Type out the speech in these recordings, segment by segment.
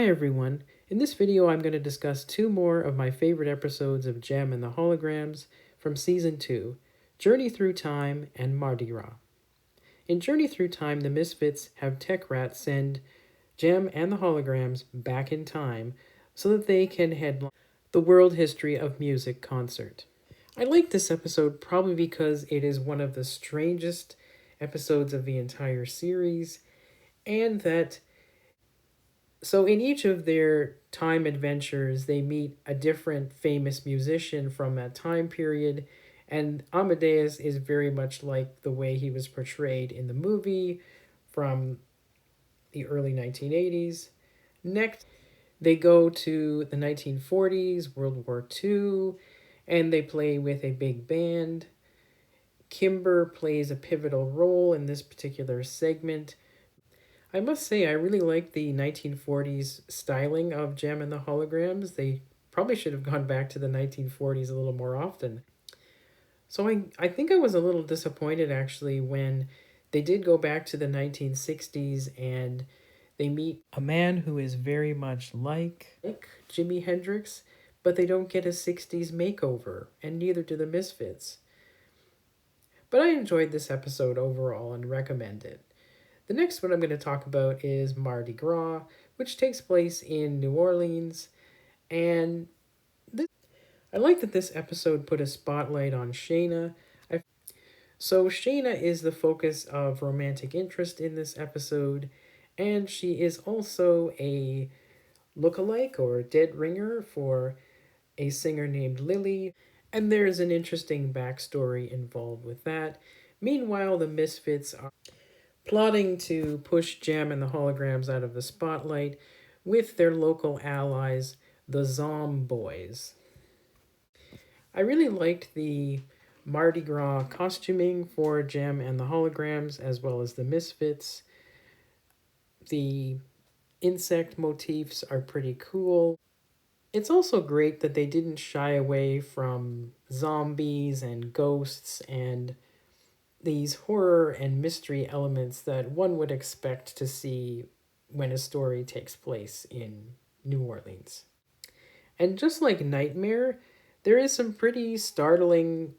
Hi everyone. In this video I'm going to discuss two more of my favorite episodes of Jem and the Holograms from Season 2, Journey Through Time and Mardi Gras. In Journey Through Time, the Misfits have Tech Rat send Jem and the Holograms back in time so that they can headline the World History of Music concert. I like this episode probably because it is one of the strangest episodes of the entire series, and that so in each of their time adventures, they meet a different famous musician from that time period, and Amadeus is very much like the way he was portrayed in the movie from the early 1980s. Next, they go to the 1940s, World War II, and they play with a big band. Kimber plays a pivotal role in this particular segment. I must say, I really like the 1940s styling of Jem and the Holograms. They probably should have gone back to the 1940s a little more often. So I think I was a little disappointed actually when they did go back to the 1960s and they meet a man who is very much like Jimi Hendrix, but they don't get a 60s makeover, and neither do the Misfits. But I enjoyed this episode overall and recommend it. The next one I'm going to talk about is Mardi Gras, which takes place in New Orleans. And I like that this episode put a spotlight on Shayna. So Shayna is the focus of romantic interest in this episode, and she is also a lookalike or dead ringer for a singer named Lily, and there's an interesting backstory involved with that. Meanwhile, the Misfits are plotting to push Jem and the Holograms out of the spotlight with their local allies, the Zomboys. I really liked the Mardi Gras costuming for Jem and the Holograms, as well as the Misfits. The insect motifs are pretty cool. It's also great that they didn't shy away from zombies and ghosts and these horror and mystery elements that one would expect to see when a story takes place in New Orleans. And just like Nightmare, there is some pretty startling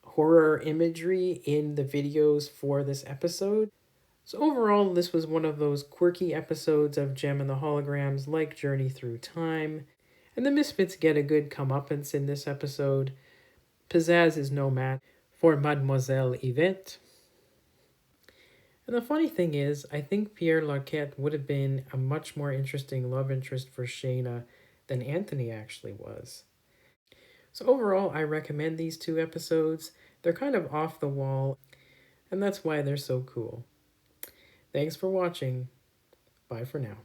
horror imagery in the videos for this episode. So overall, this was one of those quirky episodes of Jem and the Holograms like Journey Through Time. And the Misfits get a good comeuppance in this episode. Pizzazz is no match for Mademoiselle Yvette. And the funny thing is, I think Pierre Larquette would have been a much more interesting love interest for Shayna than Anthony actually was. So overall, I recommend these two episodes. They're kind of off the wall, and that's why they're so cool. Thanks for watching. Bye for now.